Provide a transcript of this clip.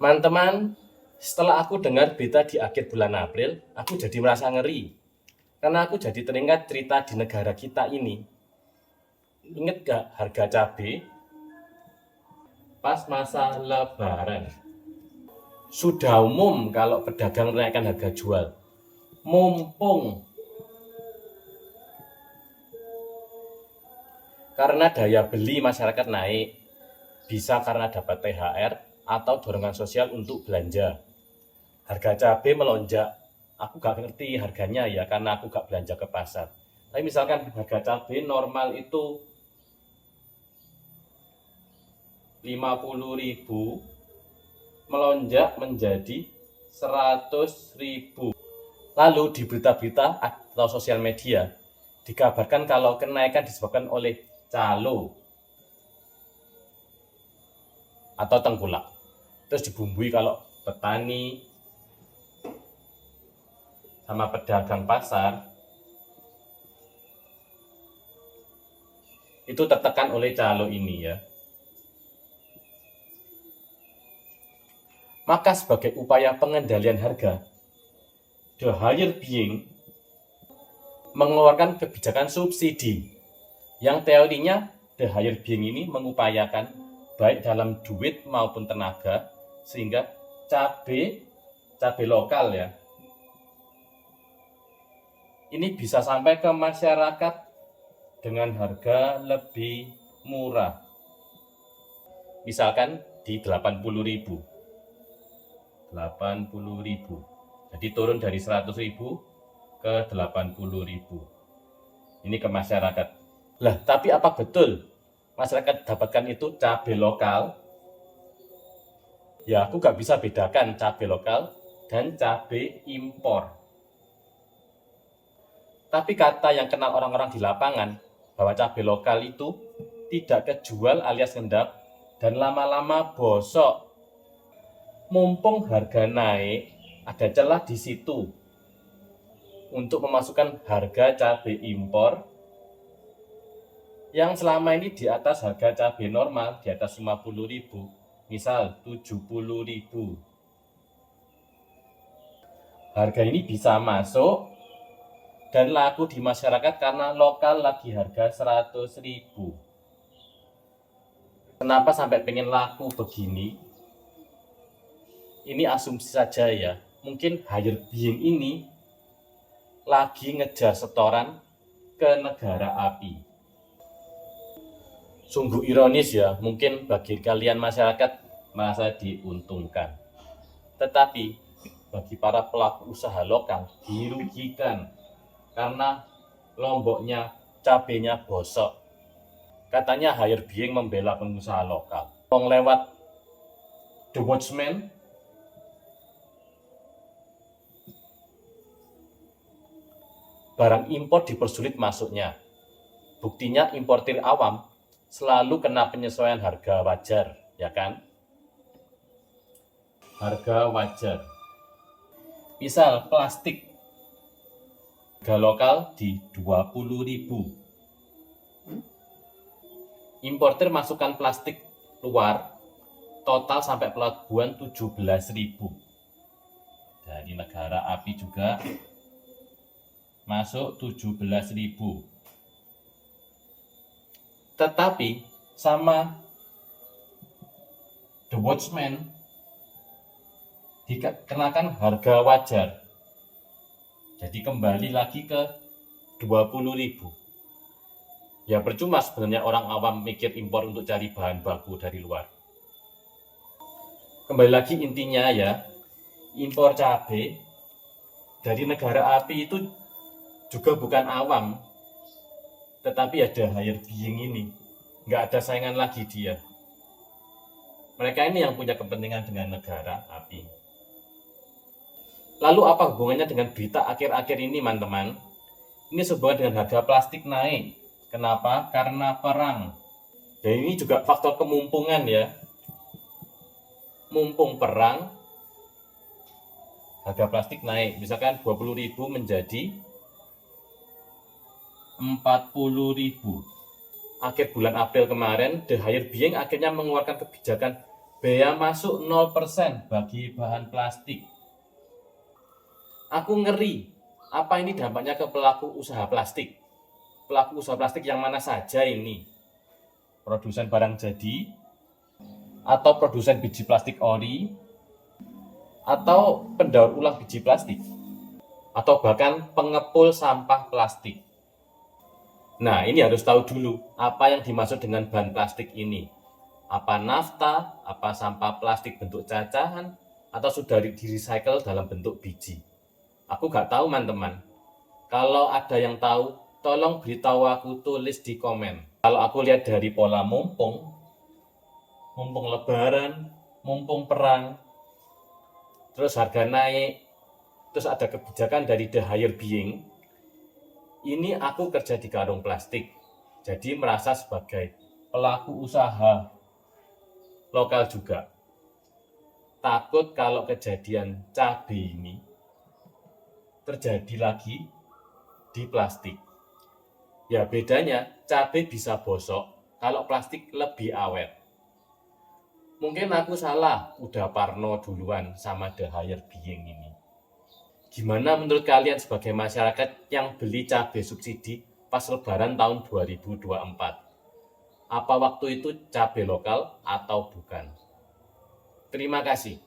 Teman-teman, setelah aku dengar berita di akhir bulan April, aku jadi merasa ngeri. Karena aku jadi teringat cerita di negara kita ini. Ingat gak harga cabai pas masa lebaran? Sudah umum kalau pedagang menaikkan harga jual. Mumpung karena daya beli masyarakat naik, bisa karena dapat THR atau dorongan sosial untuk belanja. Harga cabai melonjak. Aku gak ngerti harganya ya karena aku gak belanja ke pasar. Tapi misalkan harga cabai normal itu 50.000, melonjak menjadi 100.000. Lalu di berita-berita atau sosial media dikabarkan kalau kenaikan disebabkan oleh calo atau tengkulak. Terus dibumbui kalau petani sama pedagang pasar itu tertekan oleh calo ini ya. Maka sebagai upaya pengendalian harga, the higher being mengeluarkan kebijakan subsidi yang teorinya the higher being ini mengupayakan baik dalam duit maupun tenaga sehingga cabai lokal ya ini bisa sampai ke masyarakat dengan harga lebih murah. Misalkan di 80.000. Jadi turun dari 100.000 ke 80.000. Ini ke masyarakat. Lah, tapi apa betul masyarakat dapatkan itu cabai lokal? Ya, aku gak bisa bedakan cabai lokal dan cabai impor. Tapi kata yang kenal orang-orang di lapangan bahwa cabai lokal itu tidak kejual alias ngendap dan lama-lama bosok. Mumpung harga naik, ada celah di situ untuk memasukkan harga cabai impor yang selama ini di atas harga cabai normal, di atas 50.000, misal 70.000. Harga ini bisa masuk dan laku di masyarakat karena lokal lagi harga 100.000. Kenapa sampai pengen laku begini? Ini asumsi saja ya. Mungkin higher being ini lagi ngejar setoran ke negara api. Sungguh ironis ya, mungkin bagi kalian masyarakat merasa diuntungkan. Tetapi bagi para pelaku usaha lokal dirugikan karena lomboknya cabenya bosok. Katanya higher being membela pengusaha lokal. Lewat The Watchman, barang impor dipersulit masuknya. Buktinya importir awam selalu kena penyesuaian harga wajar, ya kan? Harga wajar. Misal plastik harga lokal di 20.000. Importir masukkan plastik luar total sampai pelabuhan 17.000. Dari negara api juga masuk 17.000. Tetapi sama The Watchman dikenakan harga wajar. Jadi kembali lagi ke 20.000. Ya percuma sebenarnya orang awam mikir impor untuk cari bahan baku dari luar. Kembali lagi intinya ya, impor cabai dari negara api itu juga bukan awam, tetapi ada higher being ini. Nggak ada saingan lagi dia. Mereka ini yang punya kepentingan dengan negara api. Lalu apa hubungannya dengan berita akhir-akhir ini, teman-teman? Ini sehubungan dengan harga plastik naik. Kenapa? Karena perang. Dan ini juga faktor kemumpungan ya. Mumpung perang, harga plastik naik. Misalkan 20.000 menjadi 40.000. Akhir bulan April kemarin, The Higher Being akhirnya mengeluarkan kebijakan Bea masuk 0% bagi bahan plastik. Aku ngeri, apa ini dampaknya ke pelaku usaha plastik? Pelaku usaha plastik yang mana saja ini? Produsen barang jadi, atau produsen biji plastik ori, atau pendaur ulang biji plastik, atau bahkan pengepul sampah plastik. Nah, ini harus tahu dulu apa yang dimaksud dengan bahan plastik ini. Apa nafta, apa sampah plastik bentuk cacahan, atau sudah di-recycle dalam bentuk biji. Aku nggak tahu, teman-teman. Kalau ada yang tahu, tolong beritahu aku, tulis di komen. Kalau aku lihat dari pola mumpung lebaran, mumpung perang, terus harga naik, terus ada kebijakan dari the higher being, ini aku kerja di karung plastik, jadi merasa sebagai pelaku usaha lokal juga. Takut kalau kejadian cabai ini terjadi lagi di plastik. Ya bedanya, cabai bisa bosok, kalau plastik lebih awet. Mungkin aku salah, udah parno duluan sama the higher being ini. Gimana menurut kalian sebagai masyarakat yang beli cabai subsidi pas lebaran tahun 2024? Apa waktu itu cabai lokal atau bukan? Terima kasih.